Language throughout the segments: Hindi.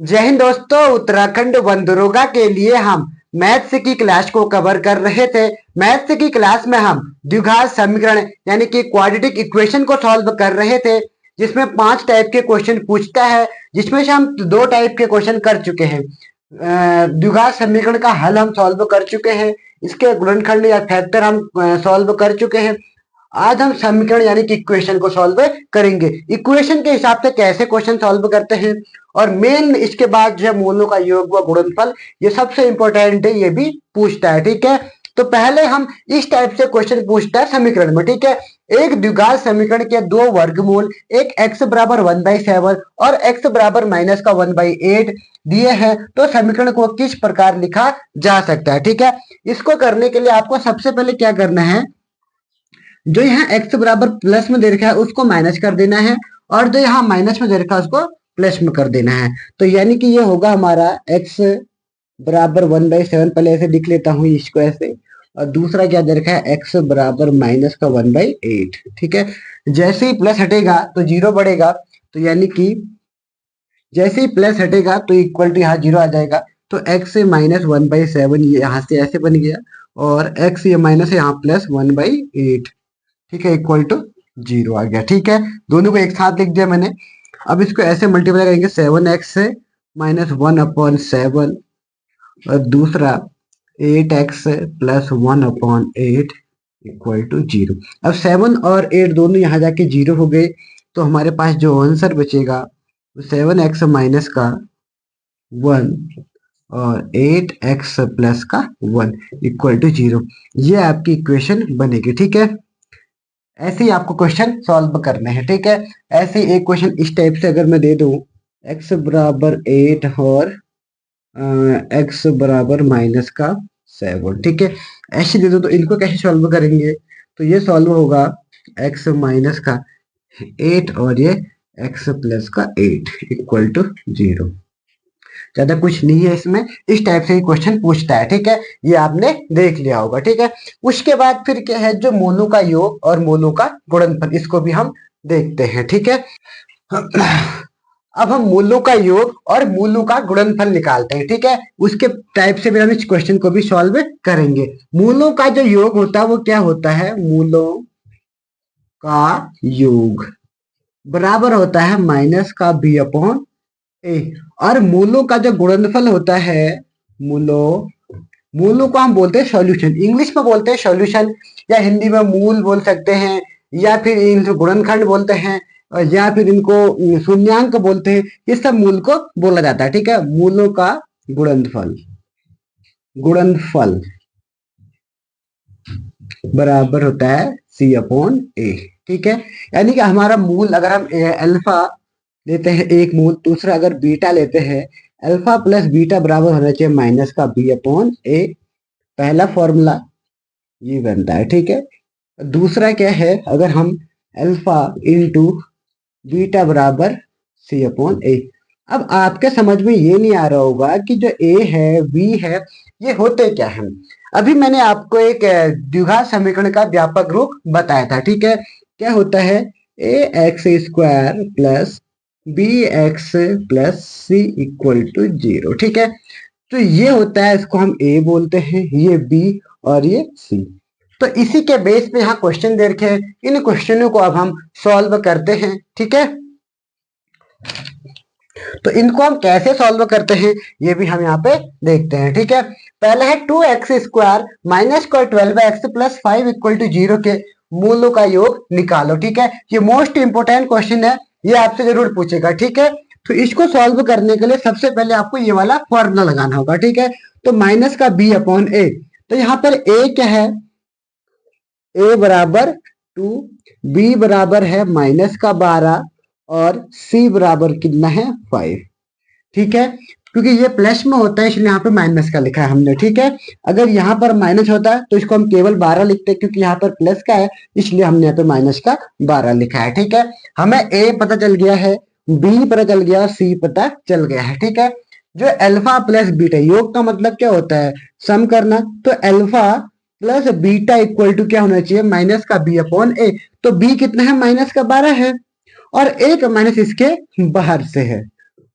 जय हिंद दोस्तों। उत्तराखंड वन दरोगा के लिए हम मैथ्स की क्लास को कवर कर रहे थे। मैथ्स की क्लास में हम द्विघात समीकरण यानी कि क्वाड्रेटिक इक्वेशन को सॉल्व कर रहे थे, जिसमें 5 टाइप के क्वेश्चन पूछता है, जिसमें से हम 2 टाइप के क्वेश्चन कर चुके हैं। द्विघात समीकरण का हल हम सॉल्व कर चुके हैं, इसके गुणनखंड या फैक्टर हम सॉल्व कर चुके हैं। आज हम समीकरण यानी कि इक्वेशन को सॉल्व करेंगे। इक्वेशन के हिसाब से कैसे क्वेश्चन सॉल्व करते हैं, और मेन इसके बाद जो है मूलों का योग व गुणनफल, ये सबसे इंपॉर्टेंट है, ये भी पूछता है। ठीक है, तो पहले हम इस टाइप से क्वेश्चन पूछता है समीकरण में। ठीक है, एक द्विघात समीकरण के 2 वर्गमूल, एक x बराबर 1/7 और x बराबर माइनस का 1/8 दिए हैं, तो समीकरण को किस प्रकार लिखा जा सकता है। ठीक है, इसको करने के लिए आपको सबसे पहले क्या करना है, जो यहाँ x बराबर प्लस में दे रखा है उसको माइनस कर देना है, और जो यहाँ माइनस में दे रखा है उसको प्लस में कर देना है। तो यानी कि ये होगा हमारा x बराबर 1/7, पहले ऐसे लिख लेता हूँ इसको ऐसे, और दूसरा क्या दे रखा है x बराबर माइनस का 1/8। ठीक है, जैसे ही प्लस हटेगा तो जीरो बढ़ेगा, तो यानी कि जैसे ही प्लस हटेगा तो इक्वल टू यहाँ जीरो आ जाएगा। तो x माइनस 1/7 ये यहाँ से ऐसे बन गया, और x ये माइनस है यहाँ प्लस 1/8। ठीक है, इक्वल टू जीरो आ गया। ठीक है, दोनों को एक साथ लिख दिया मैंने। अब इसको ऐसे मल्टीप्लाई करेंगे 7x से माइनस 1/7, और दूसरा 8x plus 1/8 equal to zero. अब 7 और 8 दोनों यहाँ जाके जीरो हो गए, तो हमारे पास जो आंसर बचेगा 7x माइनस का 1 और 8x प्लस का 1 इक्वल टू जीरो। ये आपकी इक्वेशन बनेगी। ठीक है, ऐसे ही आपको क्वेश्चन सॉल्व करने हैं। ठीक है, ऐसे ही एक क्वेश्चन इस टाइप से अगर मैं दे दूं, x बराबर 8 और x बराबर माइनस का 7। ठीक है, ऐसे दे दो, तो इनको कैसे सॉल्व करेंगे, तो ये सॉल्व होगा x माइनस का 8 और ये x प्लस का 8 इक्वल टू जीरो। ज्यादा कुछ नहीं है इसमें, इस टाइप से ही क्वेश्चन पूछता है। ठीक है, ये आपने देख लिया होगा। ठीक है, उसके बाद फिर क्या है, जो मूलों का योग और मूलों का गुणनफल, इसको भी हम देखते हैं। ठीक है, अब हम मूलों का योग और मूलों का गुणनफल निकालते हैं। ठीक है, उसके टाइप से भी हम इस क्वेश्चन को भी सॉल्व करेंगे। मूलों का जो योग होता है वो क्या होता है, मूलों का योग बराबर होता है माइनस का b/a, और मूलों का जो गुणनफल होता है, मूलों को हम बोलते हैं सॉल्यूशन, इंग्लिश में बोलते हैं सॉल्यूशन, या हिंदी में मूल बोल सकते हैं, या फिर इनको गुणनखंड बोलते हैं, या फिर इनको शून्यांक बोलते हैं। ये सब मूल को बोला जाता है। ठीक है, मूलों का गुणनफल बराबर होता है c/a। ठीक है, यानी कि हमारा मूल, अगर हम अल्फा लेते हैं एक मूल, दूसरा अगर बीटा लेते हैं, अल्फा प्लस बीटा बराबर होना चाहिए माइनस का b/a। पहला फॉर्मूला ये बनता है। ठीक है, दूसरा क्या है, अगर हम अल्फा इंटू बीटा बराबर c/a। अब आपके समझ में ये नहीं आ रहा होगा कि जो a है b है ये होते क्या है। अभी मैंने आपको एक द्विघात समीकरण का व्यापक रूप बताया था। ठीक है, क्या होता है, ax² plus bx plus c equal to zero. ठीक है, तो ये होता है, इसको हम a बोलते हैं, ये b और ये c। तो इसी के बेस पे यहाँ क्वेश्चन दे रखे हैं, इन क्वेश्चनों को अब हम सॉल्व करते हैं। ठीक है, तो इनको हम कैसे सॉल्व करते हैं ये भी हम यहाँ पे देखते हैं। ठीक है, पहले है 2x² माइनस का 12x plus 5 equal to zero के मूलों का योग निकालो। ठीक है, ये मोस्ट इंपोर्टेंट क्वेश्चन है, ये आपसे जरूर पूछेगा। ठीक है, तो इसको सॉल्व करने के लिए सबसे पहले आपको ये वाला फॉर्मूला लगाना होगा। ठीक है, तो माइनस का b/a, तो यहाँ पर a क्या है, a बराबर 2, b बराबर है माइनस का 12 और c बराबर कितना है 5। ठीक है, क्योंकि ये प्लस में होता है इसलिए यहाँ पे माइनस का लिखा है हमने। ठीक है, अगर यहाँ पर माइनस होता है तो इसको हम केवल 12 लिखते हैं, क्योंकि यहाँ पर प्लस का है इसलिए हमने यहाँ पे माइनस का 12 लिखा है। ठीक है, हमें a पता चल गया है, b पता चल गया, c पता चल गया है। ठीक है, जो अल्फा प्लस बीटा, योग का मतलब क्या होता है, सम करना, तो alpha plus beta equal to क्या होना चाहिए, माइनस का b/a। तो b कितना है, माइनस का 12 है, और एक माइनस इसके बाहर से है,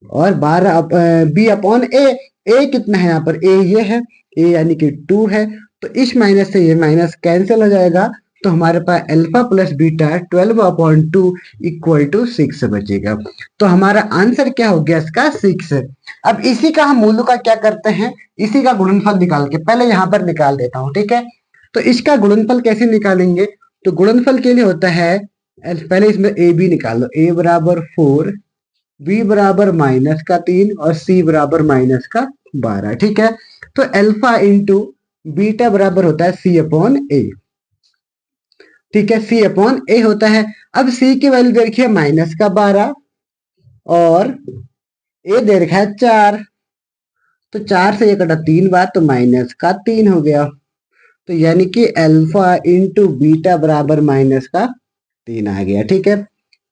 और 12 बी अपॉन ए कितना है यहाँ पर, ए ये है, ए यानी कि 2 है, तो इस माइनस से ये माइनस कैंसिल हो जाएगा, तो हमारे पास alpha plus beta 12/2 equal to 6 बचेगा। तो हमारा आंसर क्या हो गया इसका, 6। अब इसी का हम मूलों का क्या करते हैं, इसी का गुणनफल निकाल के पहले यहाँ पर निकाल देता हूँ, ठीक है। तो इसका गुणनफल कैसे निकालेंगे, तो गुणनफल के लिए होता है, पहले इसमें ए बी निकाल लो, ए बराबर 4, बी बराबर -3 और सी बराबर -12, ठीक है। तो अल्फा इंटू बीटा बराबर होता है सी अपॉन ए, ठीक है, सी अपॉन ए होता है। अब सी की वैल्यू दे रखी है -12 और ए दे रखा है 4, तो 4 से ये कटा 3 बार, तो -3 हो गया। तो यानी कि अल्फा इंटू बीटा बराबर -3 आ गया, ठीक है।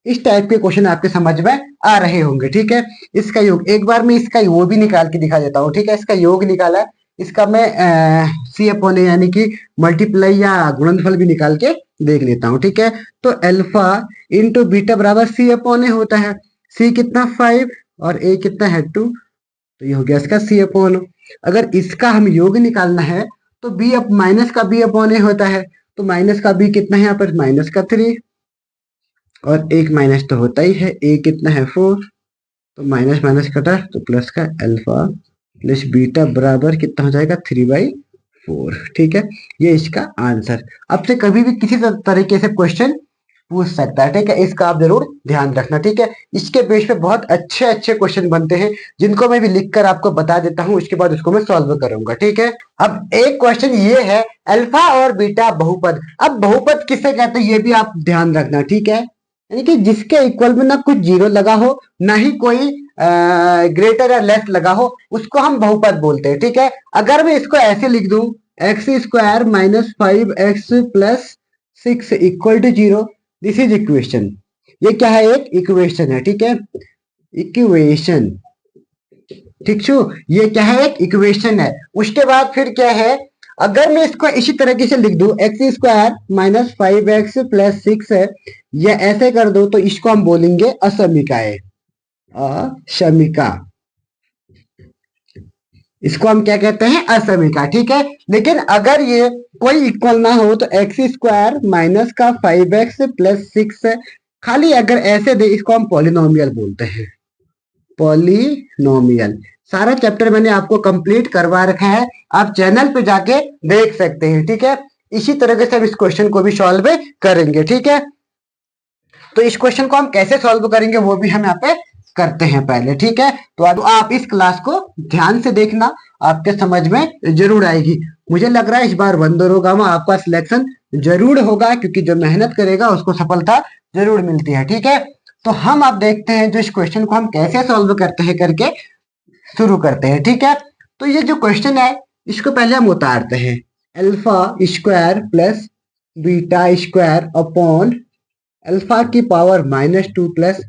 इस टाइप के क्वेश्चन आपके समझ में आ रहे होंगे, ठीक है। इसका योग एक बार मैं इसका वो भी निकाल के दिखा देता हूँ, ठीक है। इसका योग निकाला, इसका मैं सी अपॉन ए यानी कि मल्टीप्लाई या गुणनफल भी निकाल के देख लेता हूँ, ठीक है। तो अल्फा इंटू बीटा बराबर सी अपॉन ए होता है, सी कितना 5 और ए कितना है 2, तो ये हो गया इसका सी अपॉन। अगर इसका हम योग निकालना है तो बी अप माइनस का बी अपॉन ए होता है, तो माइनस का बी कितना है यहाँ पर, -3 और एक माइनस तो होता ही है, ए कितना है 4, तो माइनस माइनस कटा तो प्लस का अल्फा प्लस बीटा बराबर कितना हो जाएगा 3/4, ठीक है। ये इसका आंसर। अब से कभी भी किसी तरीके से क्वेश्चन पूछ सकता है, ठीक है, इसका आप जरूर ध्यान रखना, ठीक है। इसके बेस पे बहुत अच्छे अच्छे क्वेश्चन बनते हैं, जिनको मैं भी लिखकर आपको बता देता हूँ, उसके बाद उसको मैं सॉल्व करूंगा, ठीक है। अब एक क्वेश्चन ये है, अल्फा और बीटा बहुपद। अब बहुपद किसे कहते हैं ये भी आप ध्यान रखना, ठीक है। यानी कि जिसके इक्वल में ना कुछ जीरो लगा हो, ना ही कोई ग्रेटर या लेस लगा हो, उसको हम बहुपद बोलते हैं, ठीक है। अगर मैं इसको ऐसे लिख दूं, x² - 5x + 6 equal to 0, this is equation. ये क्या है, एक इक्वेशन है, ठीक है, इक्वेशन, ठीक छू, ये क्या है, एक इक्वेशन है। उसके बाद फिर क्या है, अगर मैं इसको इसी तरीके से लिख दूं, x² - 5x + 6 है, या ऐसे कर दो, तो इसको हम बोलेंगे असमिकाएं, अशमिका, इसको हम क्या कहते हैं, असमिका, ठीक है। लेकिन अगर ये कोई इक्वल ना हो, तो x² - 5x + 6 है, खाली अगर ऐसे दे, इसको हम पॉलिनोमियल बोलते हैं, पॉलिनोमियल। सारा चैप्टर मैंने आपको कंप्लीट करवा रखा है, आप चैनल पे जाके देख सकते हैं, ठीक है। इसी तरीके से हम इस क्वेश्चन को भी सॉल्व करेंगे, ठीक है। तो इस क्वेश्चन को हम कैसे सॉल्व करेंगे वो भी हम यहाँ पे करते हैं पहले, ठीक है। तो आप इस क्लास को ध्यान से देखना, आपके समझ में जरूर आएगी। मुझे लग रहा है इस बार वंदरोगा में आपका सिलेक्शन जरूर होगा, क्योंकि जो मेहनत करेगा उसको सफलता जरूर मिलती है, ठीक है। तो हम आप देखते हैं जो इस क्वेश्चन को हम कैसे सॉल्व करते हैं करके शुरू करते हैं, ठीक है। तो ये जो क्वेश्चन है, इसको पहले हम उतारते हैं, अल्फा² + बीटा² अपॉन अल्फा की पावर -2 प्लस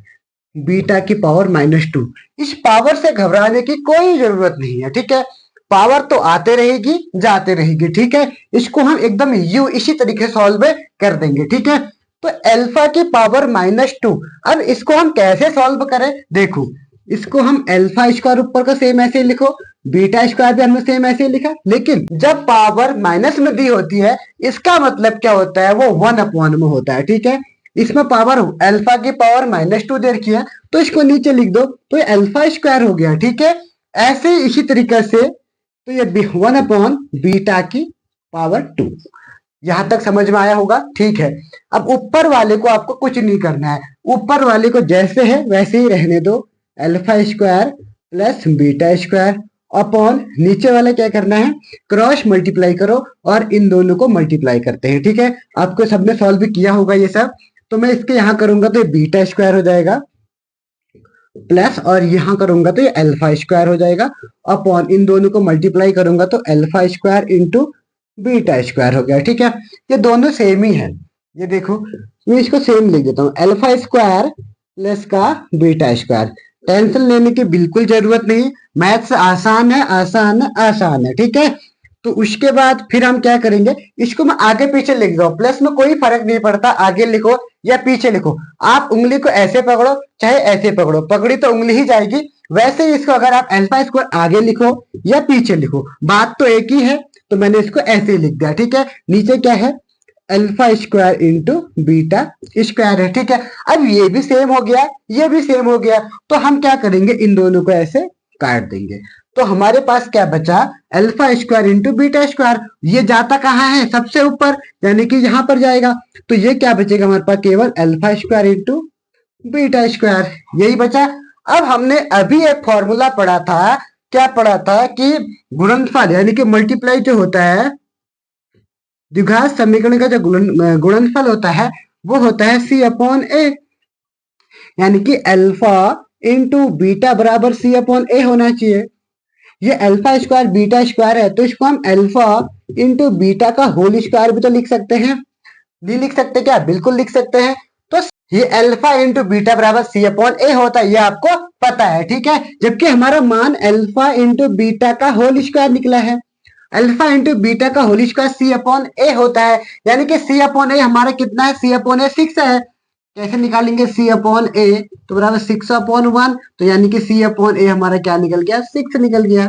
बीटा की पावर -2। इस पावर से घबराने की कोई जरूरत नहीं है, ठीक है। पावर तो आते रहेगी जाते रहेगी, ठीक है। इसको हम एकदम इसी तरीके से सॉल्व कर देंगे, ठीक है। तो अल्फा की पावर -2, अब इसको हम कैसे सॉल्व करें, देखो, इसको हम अल्फा² ऊपर का सेम ऐसे लिखो, बीटा² भी हमने सेम ऐसे लिखा, लेकिन जब पावर माइनस में दी होती है, इसका मतलब क्या होता है, वो 1/में होता है, ठीक है। इसमें पावर अल्फा की पावर -2 दे रखी है, तो इसको नीचे लिख दो, तो ये अल्फा² हो गया, ठीक है। ऐसे इसी तरीके से, तो ये 1/बीटा की पावर 2। यहां तक समझ में आया होगा, ठीक है। अब ऊपर वाले को आपको कुछ नहीं करना है, ऊपर वाले को जैसे है वैसे ही रहने दो, अल्फा² + बीटा² अपॉन नीचे वाला क्या करना है, क्रॉस मल्टीप्लाई करो और इन दोनों को मल्टीप्लाई करते हैं, ठीक है। आपको सबने सॉल्व किया होगा ये सब, तो मैं इसके यहां करूंगा तो ये बीटा² हो जाएगा, प्लस और यहां करूंगा तो ये अल्फा² हो जाएगा, अपॉन इन दोनों को मल्टीप्लाई करूंगा तो अल्फा² इंटू बीटा² हो गया, ठीक है। ये दोनों सेम ही है, ये देखो, मैं इसको सेम लिख देता हूँ, अल्फा² प्लस का बीटा²। टेंशन लेने की बिल्कुल जरूरत नहीं, मैथ्स आसान है, आसान है, आसान है, ठीक है। तो उसके बाद फिर हम क्या करेंगे, इसको मैं आगे पीछे लिख दो, प्लस में कोई फर्क नहीं पड़ता, आगे लिखो या पीछे लिखो। आप उंगली को ऐसे पकड़ो चाहे ऐसे पकड़ो, पकड़ी तो उंगली ही जाएगी। वैसे ही इसको अगर आप अल्फा स्क्वायर आगे लिखो या पीछे लिखो, बात तो एक ही है। तो मैंने इसको ऐसे ही लिख दिया, ठीक है। नीचे क्या है, alpha square into beta square है, ठीक है। अब ये भी सेम हो गया, ये भी सेम हो गया, तो हम क्या करेंगे, इन दोनों को ऐसे काट देंगे। तो हमारे पास क्या बचा, alpha square into beta square. ये जाता कहाँ है, सबसे ऊपर, यानी कि यहां पर जाएगा। तो ये क्या बचेगा हमारे पास, केवल alpha square into beta square, यही बचा। अब हमने अभी एक फॉर्मूला पढ़ा था, क्या पढ़ा था कि गुणनफल यानी कि मल्टीप्लाई जो होता है, द्विघात समीकरण का जो गुणनफल होता है वो होता है सी अपॉन ए, यानी कि अल्फा इंटू बीटा बराबर सी अपॉन ए होना चाहिए। ये अल्फा स्क्वायर बीटा स्क्वायर है, तो इसको हम अल्फा इंटू बीटा का होल स्क्वायर भी तो लिख सकते हैं। नहीं लिख सकते क्या, बिल्कुल लिख सकते हैं। तो ये अल्फा इंटू बीटा बराबर सी अपॉन ए होता है, ये आपको पता है, ठीक है। जबकि हमारा मान अल्फा इंटू बीटा का होल स्क्वायर निकला है। अल्फा इंटू बीटा का whole square C upon A होता है, यानी कि सी अपॉन ए हमारा कितना है, सी अपॉन ए 6 है। कैसे निकालेंगे, सी अपॉन ए तो बराबर 6 अपॉन 1, तो यानी कि सी अपॉन ए हमारा क्या निकल गया, 6 निकल गया,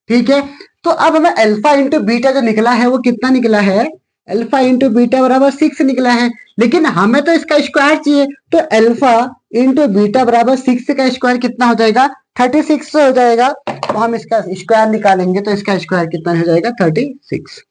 ठीक है। तो अब हमें अल्फा इंटू बीटा जो निकला है वो कितना निकला है, अल्फा इंटू बीटा बराबर 6 निकला है। लेकिन हमें तो इसका स्क्वायर चाहिए, तो अल्फा इंटू बीटा बराबर 6 का स्क्वायर कितना हो जाएगा, 36 हो जाएगा। तो हम इसका स्क्वायर निकालेंगे तो इसका स्क्वायर कितना हो जाएगा, 36।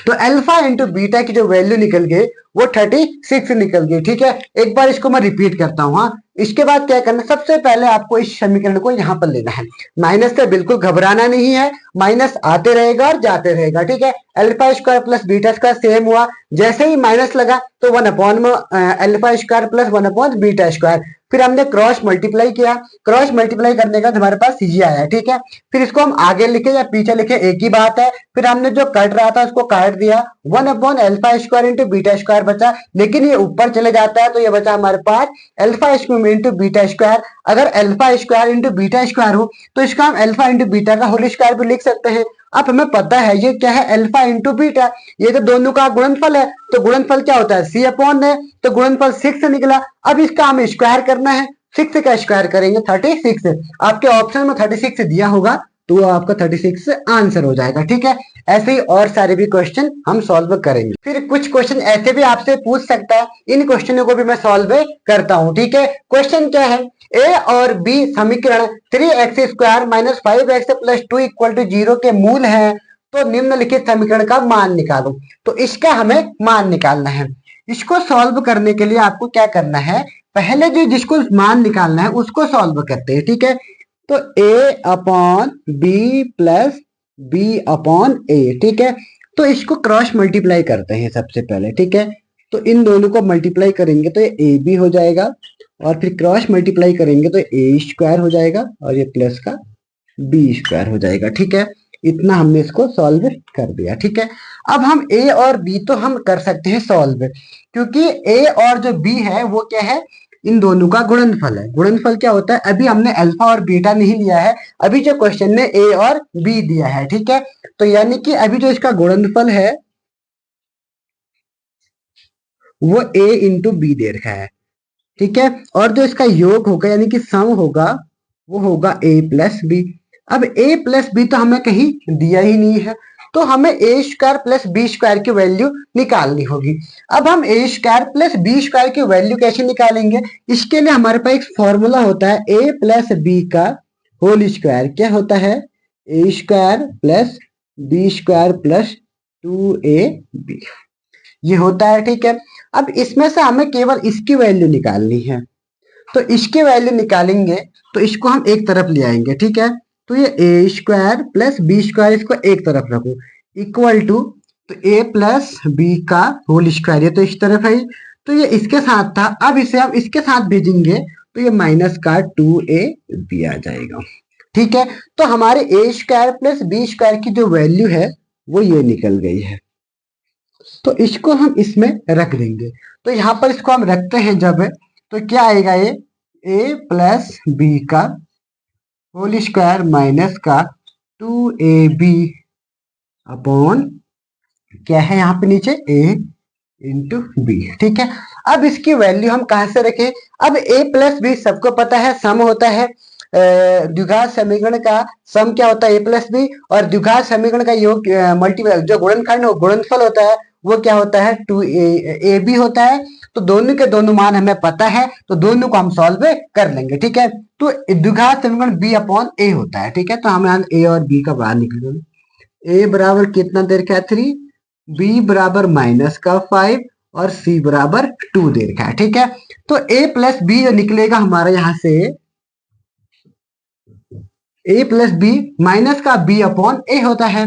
तो अल्फा इंटू बीटा की जो वैल्यू निकल गई वो 36 निकल गई, ठीक है। एक बार इसको मैं रिपीट करता हूँ। हाँ, इसके बाद क्या करना, सबसे पहले आपको इस समीकरण को यहाँ पर लेना है। माइनस से बिल्कुल घबराना नहीं है, माइनस आते रहेगा और जाते रहेगा, ठीक है। Alpha square plus beta square same हुआ, जैसे ही माइनस लगा तो 1 upon alpha square plus 1 upon beta square. फिर हमने क्रॉस मल्टीप्लाई किया, क्रॉस मल्टीप्लाई करने का हमारे पास ये आया, ठीक है। फिर इसको हम आगे लिखे या पीछे लिखे एक ही बात है। फिर हमने जो कट रहा था उसको काट दिया, 1 upon alpha square into beta square बचा, लेकिन ये ऊपर चले जाता है तो ये बचा हमारे पास alpha square into beta square. अगर alpha square into beta square हो तो इसका हम अल्फा इंटू बीटा का होल स्क्वायर भी लिख सकते हैं। अब हमें पता है ये क्या है, अल्फा इंटू बीटा, ये तो दोनों का गुणनफल है। तो गुणनफल क्या होता है, सी अपॉन है, तो गुणनफल 6 निकला। अब इसका हमें स्क्वायर करना है, 6 का स्क्वायर करेंगे 36। आपके ऑप्शन में 36 दिया होगा तो वो आपका 36 आंसर हो जाएगा, ठीक है। ऐसे ही और सारे भी क्वेश्चन हम सॉल्व करेंगे। फिर कुछ क्वेश्चन ऐसे भी आपसे पूछ सकता है, इन क्वेश्चनों को भी मैं सॉल्व करता हूं, ठीक है। क्वेश्चन क्या है, ए और बी समीकरण 3x square minus 5x plus 2 equal to 0 के मूल है, तो निम्नलिखित समीकरण का मान निकालो। तो इसका हमें मान निकालना है। इसको सॉल्व करने के लिए आपको क्या करना है, पहले जो जिसको मान निकालना है उसको सॉल्व करते हैं, ठीक है। तो a upon B plus B upon A, ठीक है। तो इसको क्रॉस मल्टीप्लाई करते हैं सबसे पहले, ठीक है। तो इन दोनों को मल्टीप्लाई करेंगे तो ये ए बी हो जाएगा, और फिर क्रॉस मल्टीप्लाई करेंगे तो ए स्क्वायर हो जाएगा, और ये प्लस का बी स्क्वायर हो जाएगा, ठीक है। इतना हमने इसको सॉल्व कर दिया, ठीक है। अब हम ए और बी तो हम कर सकते हैं सॉल्व, क्योंकि ए और जो बी है वो क्या है, इन दोनों का गुणनफल है। गुणनफल क्या होता है, अभी हमने अल्फा और बीटा नहीं लिया है, अभी जो क्वेश्चन ने ए और बी दिया है, ठीक है। तो यानी कि अभी जो इसका गुणनफल है वो ए इंटू बी दे रखा है, ठीक है। और जो इसका योग होगा यानी कि सम होगा वो होगा ए प्लस बी। अब ए प्लस बी तो हमें कहीं दिया ही नहीं है, तो हमें ए स्क्वायर प्लस बी स्क्वायर की वैल्यू निकालनी होगी। अब हम ए स्क्वायर प्लस बी स्क्वायर की वैल्यू कैसे निकालेंगे, इसके लिए हमारे पास एक फॉर्मूला होता है ए प्लस बी का होल स्क्वायर। क्या होता है, A square plus B square plus 2ab, ये होता है, ठीक है। अब इसमें से हमें केवल इसकी वैल्यू निकालनी है, तो इसकी वैल्यू निकालेंगे तो इसको हम एक तरफ ले आएंगे, ठीक है। तो ये ए स्क्वायर प्लस बी स्क्वायर इसको एक तरफ रखो, इक्वल टू, तो ए प्लस बी का होल स्क्वायर, ये तो इस तरफ है, तो ये इसके साथ था। अब इसे हम इसके साथ भेजेंगे तो ये माइनस का 2ab आ जाएगा, ठीक है। तो हमारे ए स्क्वायर प्लस बी स्क्वायर की जो वैल्यू है वो ये निकल गई है, तो इसको हम इसमें रख देंगे। तो यहाँ पर इसको हम रखते हैं जब, तो क्या आएगा, ये ए प्लस बी का होल स्क्वायर माइनस का 2ab अपॉन क्या है यहाँ पे नीचे ए इंटू बी। ठीक है, अब इसकी वैल्यू हम कहां से रखें? अब a प्लस बी सबको पता है सम होता है, द्विघात समीकरण का सम क्या होता है? a प्लस बी, और द्विघात समीकरण का योग मल्टीपल जो गुणनखंड गुणनफल होता है वो क्या होता है? 2ab होता है। तो दोनों के दोनों मान हमें पता है, तो दोनों को हम सॉल्व कर लेंगे। ठीक है, तो द्विघात समीकरण b अपॉन a होता है। ठीक है, तो हम यहाँ a और b का बाहर निकल, a बराबर कितना दे रखा है? 3, b बराबर -5 और c बराबर 2 दे रखा है। ठीक है, तो a प्लस बी जो निकलेगा हमारा यहाँ से, a प्लस बी माइनस का b अपॉन a होता है।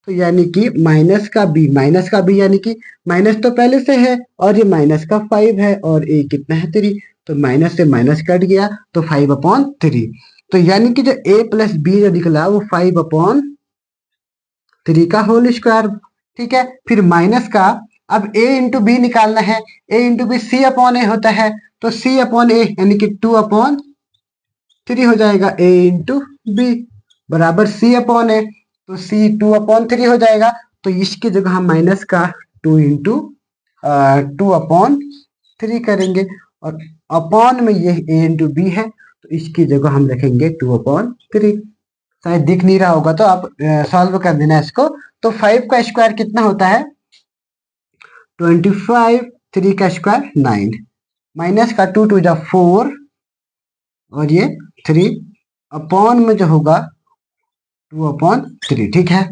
तो यानी कि माइनस का b यानी कि माइनस तो पहले से है और ये -5 है और a कितना है? 3। तो माइनस से माइनस कट गया तो 5/3। तो यानी कि जो a प्लस बी जो निकला वो 5/3 का होल स्क्वायर। ठीक है, फिर माइनस का, अब a इंटू बी निकालना है, a into B C upon A होता है, तो c अपॉन ए यानी कि 2/3 हो जाएगा। a इंटू बी बराबर c अपॉन ए, तो c 2/3 हो जाएगा। तो इसकी जगह हम माइनस का 2 इंटू 2/3 करेंगे, और अपॉन में ये a इंटू बी है, तो इसकी जगह हम रखेंगे 2/3। शायद दिख नहीं रहा होगा तो आप सॉल्व कर देना इसको। तो 5 का स्क्वायर कितना होता है? 25, 3 का स्क्वायर 9, माइनस का 2 2 जा 4 और ये 3, अपॉन में जो होगा 2/3। ठीक है,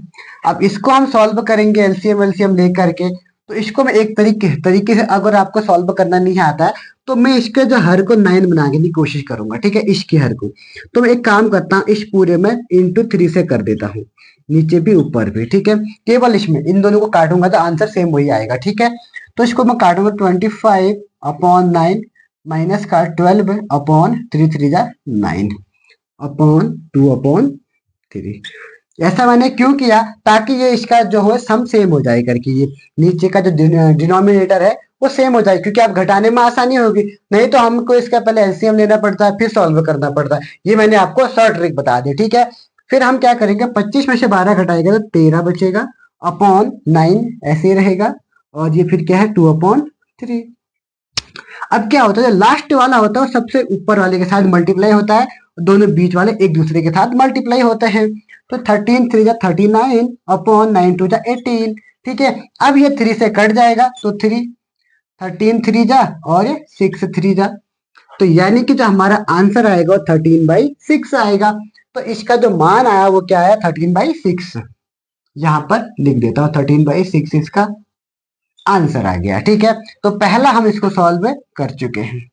अब इसको हम सॉल्व करेंगे एलसीएम एलसीएम लेकर के। तो इसको मैं एक तरीके से, अगर आपको सॉल्व करना नहीं आता है तो मैं इसके जो हर को 9 बनाने की कोशिश करूंगा। ठीक है, इसके हर को तो मैं एक काम करता हूँ, इस पूरे में इंटू 3 से कर देता हूँ, नीचे भी ऊपर भी। ठीक है, केवल इसमें इन दोनों को काटूंगा तो आंसर सेम वही आएगा। ठीक है, तो इसको मैं काटूंगा 25/9 माइनस का 12/3 3 जा 9 अपॉन 2/3। ऐसा मैंने क्यों किया? ताकि ये इसका जो है सम सेम हो जाए करके, ये नीचे का जो डिनोमिनेटर है वो सेम हो जाए, क्योंकि आप घटाने में आसानी होगी। नहीं तो हमको इसका पहले एलसीएम लेना पड़ता है फिर सॉल्व करना पड़ता है। ये मैंने आपको शॉर्ट ट्रिक बता दी। ठीक है, फिर हम क्या करेंगे, 25 में से 12 घटाएगा तो 13 बचेगा, अपॉन 9 ऐसे ही रहेगा, और ये फिर क्या है? 2/3। अब क्या होता है, जो लास्ट वाला होता है वो सबसे ऊपर वाले के साथ मल्टीप्लाई होता है, दोनों बीच वाले एक दूसरे के साथ मल्टीप्लाई होते हैं। तो 13 3 जा 39 अपॉन 9 2 जा 18। ठीक है, अब ये 3 से कट जाएगा तो 3, 13 3 जा और ये 6 3 जा, तो यानी कि जो हमारा आंसर आएगा वो 13/6 आएगा। तो इसका जो मान आया वो क्या आया? 13/6। यहाँ पर लिख देता हूँ 13/6 इसका आंसर आ गया। ठीक है, तो पहला हम इसको सॉल्व कर चुके हैं।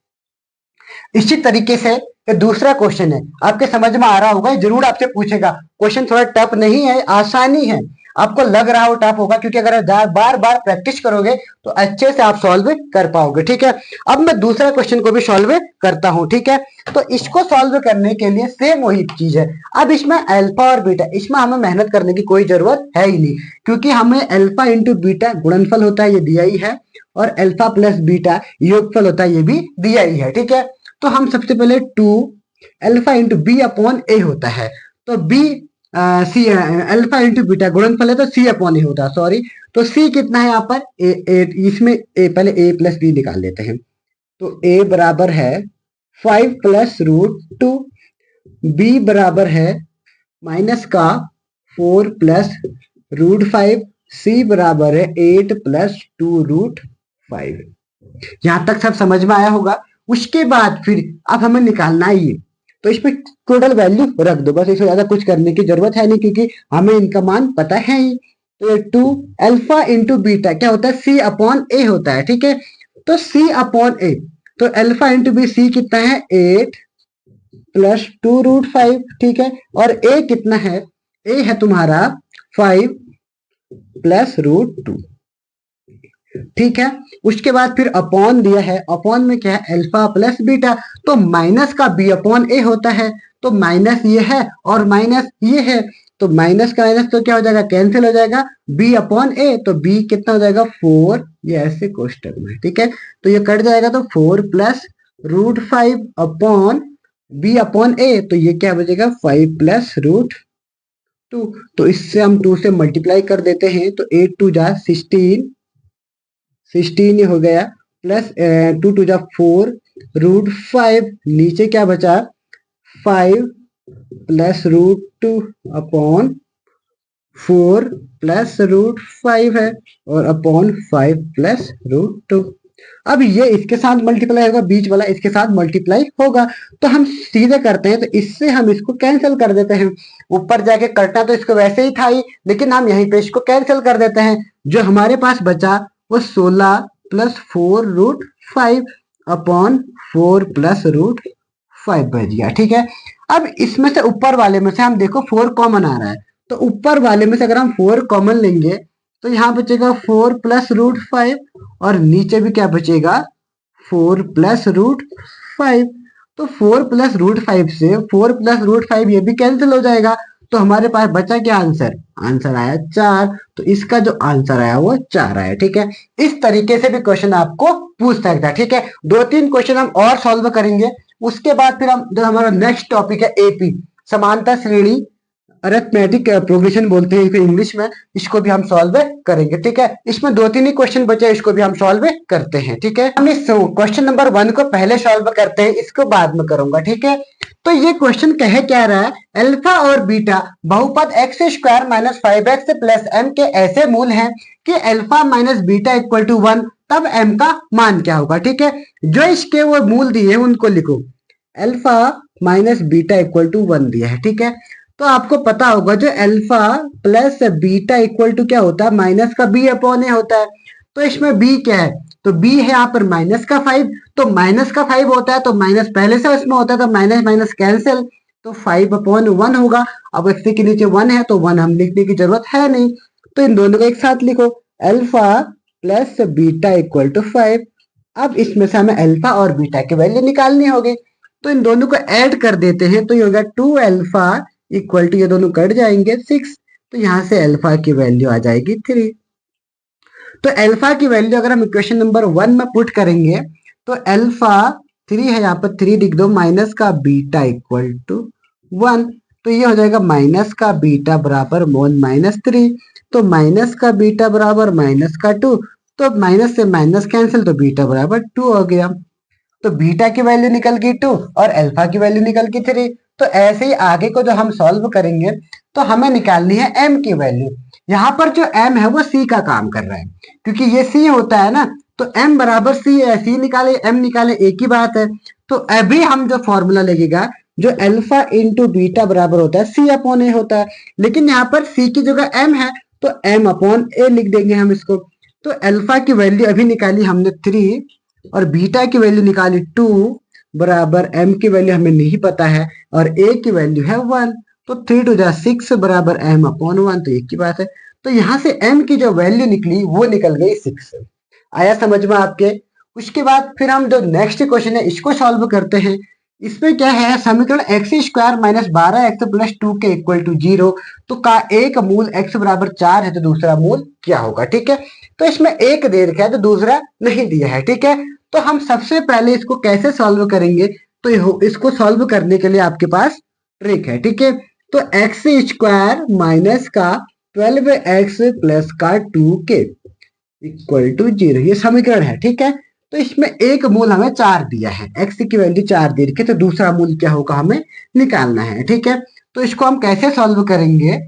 इसी तरीके से ये दूसरा क्वेश्चन है, आपके समझ में आ रहा होगा, जरूर आपसे पूछेगा। क्वेश्चन थोड़ा टफ नहीं है, आसानी है। आपको लग रहा हो टफ होगा, क्योंकि अगर बार बार प्रैक्टिस करोगे तो अच्छे से आप सॉल्व कर पाओगे। ठीक है, अब मैं दूसरा क्वेश्चन को भी सॉल्व करता हूं। ठीक है, तो इसको सॉल्व करने के लिए सेम वही चीज है। अब इसमें अल्फा और बीटा, इसमें हमें मेहनत करने की कोई जरूरत है ही नहीं, क्योंकि हमें अल्फा इंटू बीटा गुणनफल होता है, ये दिया ही है, और अल्फा प्लस बीटा योगफल होता है, ये भी दिया ही है। ठीक है, तो हम सबसे पहले 2 alpha into B upon A होता है, तो B C alpha into beta गुणनफल है तो सी अपॉन ए होता है, सॉरी। तो सी कितना है यहाँ पर? इसमें पहले ए प्लस बी निकाल लेते हैं। तो ए बराबर है 5 प्लस रूट 2, बी बराबर है माइनस का 4 प्लस रूट 5, सी बराबर है 8 प्लस 2 रूट 5। यहां तक सब समझ में आया होगा। उसके बाद फिर अब हमें निकालना है ये, तो इसमें टोटल वैल्यू रख दो बस, इससे ज्यादा कुछ करने की जरूरत है नहीं, क्योंकि हमें इनका मान पता है ही। तो 2 अल्फा इंटू बीटा क्या होता है? सी अपॉन ए होता है। ठीक है, तो सी अपॉन ए, तो अल्फा इंटू बी सी कितना है? 8 प्लस 2 रूट 5। ठीक है, और ए कितना है? ए है तुम्हारा 5 प्लस रूट 2। ठीक है, उसके बाद फिर अपॉन दिया है, अपॉन में क्या है? अल्फा प्लस बीटा, तो माइनस का बी अपॉन ए होता है, तो माइनस ये है और माइनस ये है, तो माइनस का माइनस तो क्या हो जाएगा? कैंसिल हो जाएगा, बी अपॉन ए, तो बी कितना हो जाएगा? 4, ये ऐसे कोष्टक में। ठीक है, तो ये कट जाएगा, तो 4 plus root 5 upon B upon A, तो ये क्या बचेगा? 5 प्लस रूट 2। तो इससे हम 2 से मल्टीप्लाई कर देते हैं, तो 8 2 जा 16, 16 ही हो गया, प्लस 2 × 4 √5, नीचे क्या बचा 5 प्लस √2/4 प्लस √5 है, और अपॉन 5 प्लस √2। अब ये इसके साथ मल्टीप्लाई होगा, बीच वाला इसके साथ मल्टीप्लाई होगा, तो हम सीधे करते हैं, तो इससे हम इसको कैंसिल कर देते हैं। ऊपर जाके कटना तो इसको वैसे ही था ही, लेकिन हम यहीं पे इसको कैंसिल कर देते हैं। जो हमारे पास बचा वो 16 प्लस 4 √5 अपॉन 4 प्लस √5 बच गया। ठीक है, अब इसमें से ऊपर वाले में से हम देखो 4 कॉमन आ रहा है, तो ऊपर वाले में से अगर हम 4 कॉमन लेंगे तो यहाँ बचेगा 4 प्लस √5, और नीचे भी क्या बचेगा 4 प्लस √5। तो 4 प्लस √5 से 4 प्लस √5 ये भी कैंसिल हो जाएगा, तो हमारे पास बचा क्या आंसर, आंसर आया 4। तो इसका जो आंसर आया वो 4 आया। ठीक है, इस तरीके से भी क्वेश्चन आपको पूछ सकता है। ठीक है, 2-3 क्वेश्चन हम और सॉल्व करेंगे, उसके बाद फिर हम जो हमारा नेक्स्ट टॉपिक है एपी समानता श्रेणी अरिथमेटिक प्रोग्रेशन बोलते हैं फिर इंग्लिश में, इसको भी हम सॉल्व करेंगे। ठीक है, इसमें 2-3 ही क्वेश्चन बचे, इसको भी हम सॉल्व करते हैं। ठीक है, हम इस क्वेश्चन नंबर 1 को पहले सॉल्व करते हैं, इसको बाद में करूंगा। ठीक है, तो ये क्वेश्चन कह क्या रहा है, अल्फा और बीटा बहुपद x² - 5x + m के ऐसे मूल हैं कि alpha minus beta equal to 1, तब m का मान क्या होगा। ठीक है, जो इसके वो मूल दिए हैं उनको लिखो, alpha minus beta equal to 1 दिया है। ठीक है, तो आपको पता होगा जो alpha plus beta equal to क्या होता है, माइनस का b अपॉन ए होता है। तो इसमें b क्या है, तो b है यहाँ पर माइनस का 5, तो माइनस का 5 होता है तो माइनस पहले से इसमें होता है, तो माइनस माइनस कैंसिल, तो 5/1 होगा। अब x के नीचे 1 है तो 1 हम लिखने की जरूरत है नहीं, तो इन दोनों को एक साथ लिखो, alpha plus beta equal to 5। अब इसमें से हमें अल्फा और बीटा की वैल्यू निकालनी होगी, तो इन दोनों को ऐड कर देते हैं, तो ये होगा 2 अल्फा इक्वल टू, ये दोनों कट जाएंगे 6, तो यहां से अल्फा की वैल्यू आ जाएगी 3। तो अल्फा की वैल्यू अगर हम इक्वेशन नंबर 1 में पुट करेंगे तो अल्फा 3 है, यहाँ पर 3 लिख दो, माइनस का बीटा इक्वल टू 1, तो ये हो जाएगा माइनस का बीटा बराबर मोल -3, तो माइनस का बीटा बराबर माइनस का 2, तो माइनस से माइनस कैंसिल, तो बीटा बराबर 2 हो गया। तो बीटा की वैल्यू निकल गई 2 और अल्फा की वैल्यू निकल गई 3। तो ऐसे ही आगे को जो हम सॉल्व करेंगे तो हमें निकालनी है m की वैल्यू। यहाँ पर जो m है वो c का काम कर रहा है, क्योंकि ये c होता है ना, तो m बराबर c है, c निकाले m निकाले एक ही बात है। तो अभी हम जो फॉर्मूला लगेगा, जो अल्फा इंटू बीटा बराबर होता है c अपॉन ए होता है, लेकिन यहाँ पर c की जगह m है तो m अपॉन ए लिख देंगे हम इसको। तो अल्फा की वैल्यू अभी निकाली हमने 3 और बीटा की वैल्यू निकाली 2 बराबर m की वैल्यू हमें नहीं पता है और a की वैल्यू है 1, तो 3 × 6 बराबर m अपॉन 1, तो एक की बात है। तो यहाँ से m की जो वैल्यू निकली वो निकल गई 6। आया समझ में आपके। उसके बाद फिर हम जो नेक्स्ट क्वेश्चन है इसको सॉल्व करते हैं। इसमें क्या है, समीकरण x² - 12x + 2 के इक्वल टू 0, तो का एक मूल x बराबर 4 है तो दूसरा मूल क्या होगा। ठीक है, तो इसमें एक दे रखा है तो दूसरा नहीं दिया है। ठीक है, तो हम सबसे पहले इसको कैसे सॉल्व करेंगे, तो इसको सॉल्व करने के लिए आपके पास ट्रिक है। ठीक है, तो x² माइनस का 12x प्लस का 2k इक्वल टू 0, ये समीकरण है। ठीक है, तो इसमें एक मूल हमें 4 दिया है, x की वैल्यू 4 दे रखी है, तो दूसरा मूल क्या होगा हमें निकालना है। ठीक है, तो इसको हम कैसे सॉल्व करेंगे,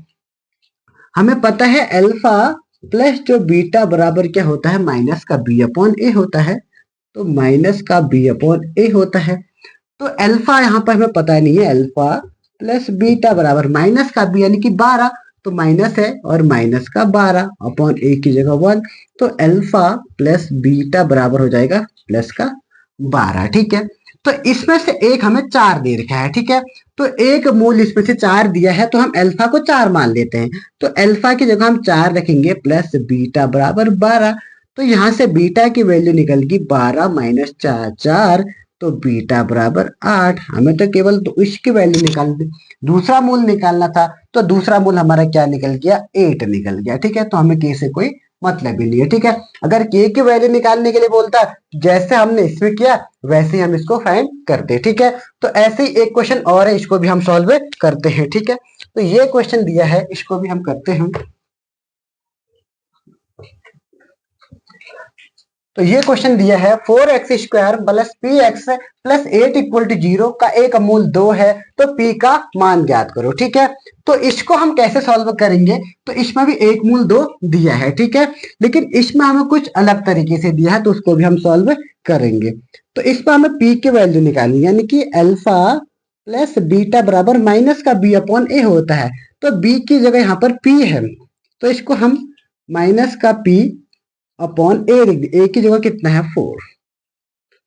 हमें पता है अल्फा प्लस जो बीटा बराबर क्या होता है, माइनस का b अपॉन ए होता है, तो माइनस का b अपॉन ए होता है। तो अल्फा यहाँ पर हमें पता नहीं है, अल्फा प्लस बीटा बराबर माइनस का b यानी कि 12, तो माइनस है और माइनस का 12 अपॉन ए की जगह 1, तो अल्फा प्लस बीटा बराबर हो जाएगा प्लस का 12। ठीक है, तो इसमें से एक हमें 4 दे रखा है। ठीक है, तो एक मूल इसमें से 4 दिया है तो हम अल्फा को 4 मान लेते हैं, तो अल्फा की जगह हम 4 रखेंगे प्लस बीटा बराबर 12, तो यहाँ से बीटा की वैल्यू निकल गई 12 माइनस 4 4, तो बीटा बराबर 8। हमें तो केवल तो इसकी वैल्यू निकालनी, दूसरा मूल निकालना था, तो दूसरा मूल हमारा क्या निकल गया, 8 निकल गया। ठीक है, तो हमें के से कोई मतलब ही नहीं है। ठीक है, अगर के की वैल्यू निकालने के लिए बोलता जैसे हमने इसमें किया वैसे ही हम इसको फाइंड करते। ठीक है, तो ऐसे ही एक क्वेश्चन और है, इसको भी हम सॉल्व करते हैं। ठीक है, तो ये क्वेश्चन दिया है, इसको भी हम करते हैं। तो ये क्वेश्चन दिया है 4x² plus px plus 8 equal to 0 का एक मूल 2 है, तो p का मान ज्ञात करो। ठीक है, तो इसको हम कैसे सॉल्व करेंगे, तो इसमें भी एक मूल 2 दिया है। ठीक है, लेकिन इसमें हमें कुछ अलग तरीके से दिया है, तो उसको भी हम सॉल्व करेंगे। तो इसमें हमें p की वैल्यू निकालनी, यानी कि अल्फा प्लस बीटा बराबर माइनस का b अपॉन a होता है। तो b की जगह यहाँ पर p है, तो इसको हम माइनस का p अपॉन a लिख दिया। a की जगह कितना है 4।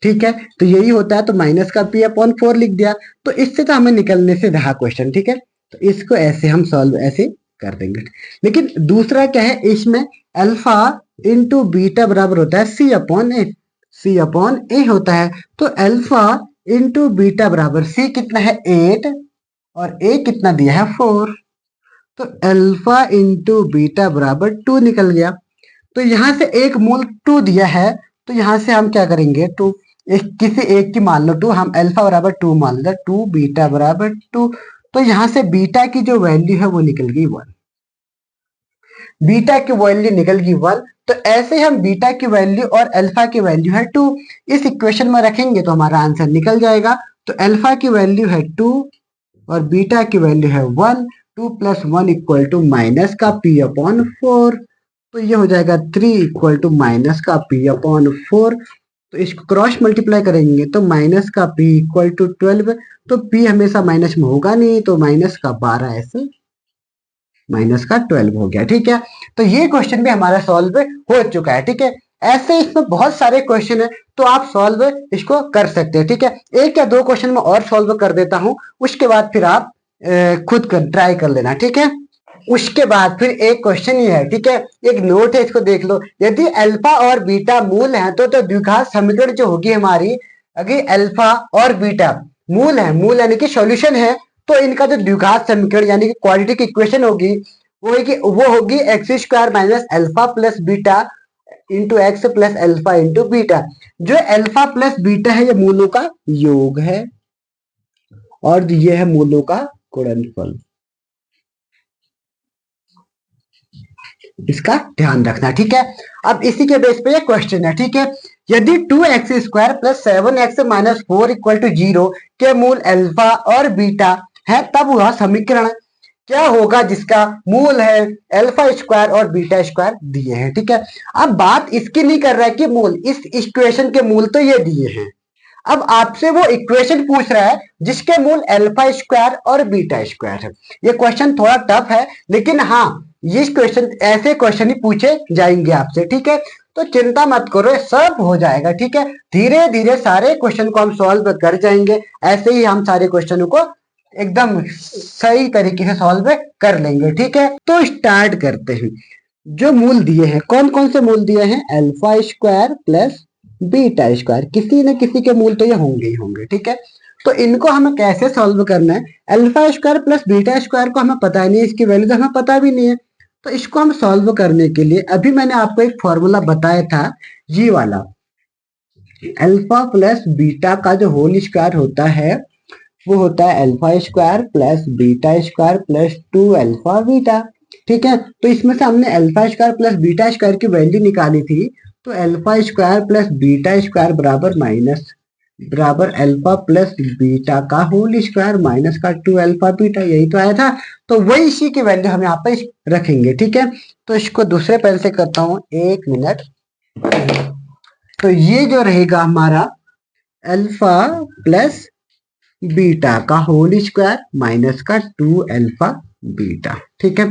ठीक है, तो यही होता है, तो माइनस का p अपॉन 4 लिख दिया। तो इससे तो हमें निकलने से रहा क्वेश्चन। ठीक है, तो इसको ऐसे हम सॉल्व ऐसे कर देंगे। लेकिन दूसरा क्या है, इसमें अल्फा इंटू बीटा बराबर होता है c upon A. c upon A होता है, तो अल्फा इंटू बीटा बराबर c कितना है 8 और a कितना दिया है 4। तो अल्फा इंटू बीटा बराबर 2 निकल गया। तो यहां से एक मूल 2 दिया है, तो यहां से हम क्या करेंगे, 2 किसी एक की मान लो 2, हम अल्फा बराबर 2 मान लो, 2 बीटा बराबर 2। तो यहां से बीटा की जो वैल्यू है वो निकल गई 1। बीटा की वैल्यू निकल गई 1। तो ऐसे हम बीटा की वैल्यू और अल्फा की वैल्यू है 2, इस इक्वेशन में रखेंगे तो हमारा आंसर निकल जाएगा। तो अल्फा की वैल्यू है 2 और बीटा की वैल्यू है 1। 2 प्लस 1 इक्वल टू माइनस का p अपॉन 4। तो ये हो जाएगा 3 इक्वल टू माइनस का p अपॉन 4। तो इसको क्रॉस मल्टीप्लाई करेंगे तो माइनस का p इक्वल टू 12। तो p हमेशा माइनस में होगा नहीं, तो माइनस का 12 ऐसे माइनस का 12 हो गया। ठीक है, तो ये क्वेश्चन भी हमारा सॉल्व हो चुका है। ठीक है, ऐसे इसमें बहुत सारे क्वेश्चन है, तो आप सॉल्व इसको कर सकते हैं। ठीक है, एक या दो क्वेश्चन में और सॉल्व कर देता हूं, उसके बाद फिर आप खुद कर ट्राई कर लेना। ठीक है, उसके बाद फिर एक क्वेश्चन ये है। ठीक है, एक नोट है, इसको देख लो। यदि अल्फा और बीटा मूल हैं, तो द्विघात समीकरण जो होगी हमारी, अगर अल्फा और बीटा मूल है, मूल यानी कि सॉल्यूशन है, तो इनका जो द्विघात समीकरण यानी कि क्वाड्रेटिक इक्वेशन होगी वो होगी x² minus alpha plus beta into x plus alpha into beta. जो अल्फा प्लस बीटा है ये मूलों का योग है और ये है मूलों का गुणनफल। इसका ध्यान रखना। ठीक है, अब इसी के बेस पे ये क्वेश्चन है। ठीक है, यदि 2x² plus 7x minus 4 equal to 0 के मूल अल्फा और बीटा है, तब वह समीकरण क्या होगा जिसका मूल है अल्फा स्क्वायर और बीटा स्क्वायर दिए हैं। ठीक है, अब बात इसकी नहीं कर रहा है कि मूल, इस इक्वेशन के मूल तो ये दिए हैं। अब आपसे वो इक्वेशन पूछ रहा है जिसके मूल अल्फा स्क्वायर और बीटा स्क्वायर है। ये क्वेश्चन थोड़ा टफ है, लेकिन हाँ, ये क्वेश्चन ऐसे क्वेश्चन ही पूछे जाएंगे आपसे। ठीक है, तो चिंता मत करो, सब हो जाएगा। ठीक है, धीरे धीरे सारे क्वेश्चन को हम सॉल्व कर जाएंगे। ऐसे ही हम सारे क्वेश्चनों को एकदम सही तरीके से सॉल्व कर लेंगे। ठीक है, तो स्टार्ट करते हैं। जो मूल दिए हैं, कौन कौन से मूल दिए हैं, alpha square plus beta square, किसी न किसी के मूल तो ये होंगे ही होंगे। ठीक है, तो इनको हमें कैसे सॉल्व करना है, alpha square plus beta square को हमें पता ही नहीं है, इसकी वैल्यू तो हमें पता भी नहीं है। तो इसको हम सॉल्व करने के लिए अभी मैंने आपको एक फॉर्मूला बताया था, ये वाला अल्फा प्लस बीटा का जो होल स्क्वायर होता है वो होता है alpha square plus beta square plus 2 alpha beta. ठीक है, तो इसमें से हमने alpha square plus beta square की वैल्यू निकाली थी। तो alpha square plus beta square बराबर माइनस बराबर अल्फा प्लस बीटा का होल स्क्वायर माइनस का 2 अल्फा बीटा, यही तो आया था। तो वही इसी की वैल्यू हम यहाँ पे रखेंगे। ठीक है, तो इसको दूसरे पेन से करता हूँ, 1 मिनट। तो ये जो रहेगा हमारा अल्फा प्लस बीटा का होल स्क्वायर माइनस का 2 अल्फा बीटा। ठीक है,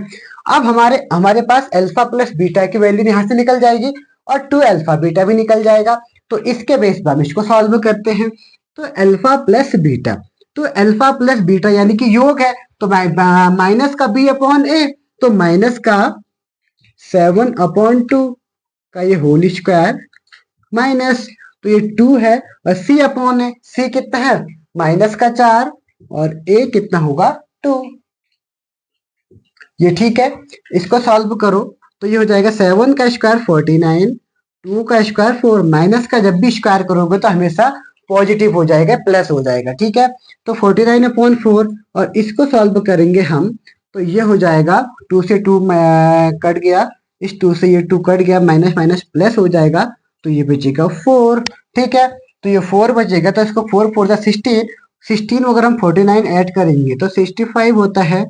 अब हमारे पास अल्फा प्लस बीटा की वैल्यू यहां से निकल जाएगी और 2 अल्फा बीटा भी निकल जाएगा। तो इसके बेस पर हम इसको सॉल्व करते हैं। तो अल्फा प्लस बीटा, तो अल्फा प्लस बीटा यानी कि योग है, तो माइनस का b अपॉन ए, तो माइनस का 7 अपॉन 2 का ये होल स्क्वायर माइनस, तो ये 2 है और c अपॉन है, c कितना है माइनस का 4 और a कितना होगा 2। ये ठीक है, इसको सॉल्व करो तो ये हो जाएगा 7 का स्क्वायर 49, 2 का स्क्वायर 4, माइनस का जब भी स्क्वायर करोगे तो हमेशा पॉजिटिव हो जाएगा, प्लस हो जाएगा। ठीक है, तो 49 अपॉन 4 और इसको सॉल्व करेंगे हम, तो ये हो जाएगा 2 से 2 कट गया, इस 2 से ये 2 कट गया, माइनस माइनस प्लस हो जाएगा, तो ये बचेगा 4। ठीक है, तो ये 4 बचेगा, तो इसको 4 4 जा 16, 16 अगर हम 49 ऐड करेंगे तो 65 होता है,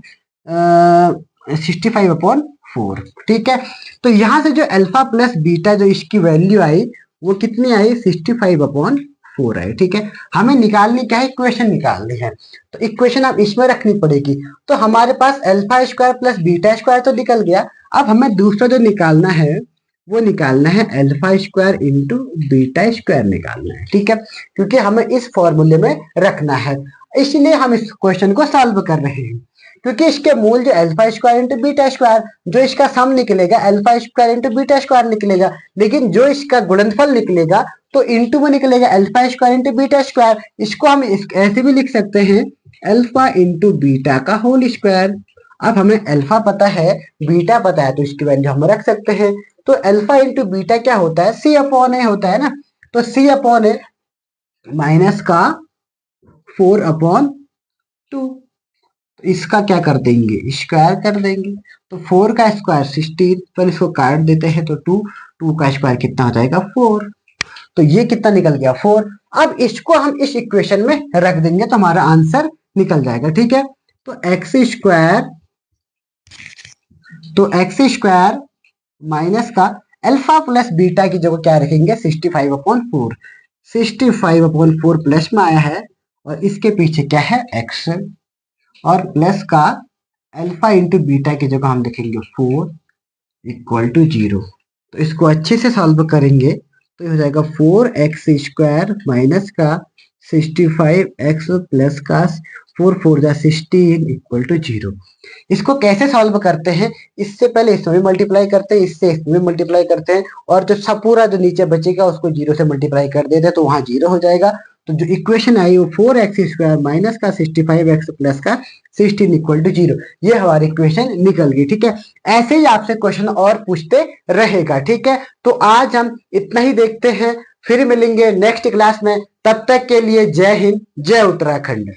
65/4। ठीक है, तो यहां से जो अल्फा प्लस बीटा जो इसकी वैल्यू आई वो कितनी आई, 65/4 आई। ठीक है, हमें निकालनी क्या है, इक्वेशन निकालनी है, तो इक्वेशन अब इसमें रखनी पड़ेगी। तो हमारे पास alpha square plus beta square तो निकल गया। अब हमें दूसरा जो निकालना है वो निकालना है alpha square into beta square निकालना है। ठीक है, क्योंकि हमें इस फॉर्मूले में रखना है, इसलिए हम इस क्वेश्चन को सॉल्व कर रहे हैं। क्योंकि इसके मूल जो alpha square into beta square, जो इसका सम निकलेगा alpha square into beta square निकलेगा, लेकिन जो इसका गुणनफल निकलेगा तो इंटू में निकलेगा alpha square into beta square. इसको हम ऐसे भी लिख सकते हैं, अल्फा इंटू बीटा का होल स्क्वायर। अब हमें अल्फा पता है, बीटा पता है, तो इसकी वैल्यू हम रख सकते हैं। तो अल्फा इंटू बीटा क्या होता है, सी अपॉन ए होता है ना, तो सी अपॉन ए माइनस का 4/2। तो इसका क्या कर देंगे, स्क्वायर कर देंगे। तो 4 का स्क्वायर 16, पर इसको काट देते हैं तो 2 का स्क्वायर कितना हो जाएगा, 4। तो ये कितना निकल गया, 4। अब इसको हम इस इक्वेशन में रख देंगे तो हमारा आंसर निकल जाएगा। ठीक है, तो एक्स स्क्वायर माइनस का अल्फा प्लस बीटा की जगह क्या रखेंगे, 65/4। 65/4 प्लस में आया है और इसके पीछे क्या है, एक्स, और प्लस का अल्फा इंटू बीटा की जगह हम लिखेंगे 4 इक्वल टू 0। तो इसको अच्छे से सॉल्व करेंगे तो हो जाएगा 4x स्क्वायर माइनस का 65x प्लस का 4 4 जा 16 इक्वल टू 0। इसको कैसे सॉल्व करते हैं, इससे पहले इसमें मल्टीप्लाई करते हैं, इससे इसमें मल्टीप्लाई करते हैं, और जो सब पूरा जो नीचे बचेगा उसको 0 से मल्टीप्लाई कर देते हैं तो वहां 0 हो जाएगा। तो जो इक्वेशन आई वो 4x स्क्वायर माइनस का 65x प्लस का 16 इक्वल टू 0, ये हमारी इक्वेशन निकल गई। ठीक है, ऐसे ही आपसे क्वेश्चन और पूछते रहेगा। ठीक है, तो आज हम इतना ही देखते हैं, फिर मिलेंगे नेक्स्ट क्लास में। तब तक के लिए जय हिंद, जय उत्तराखंड।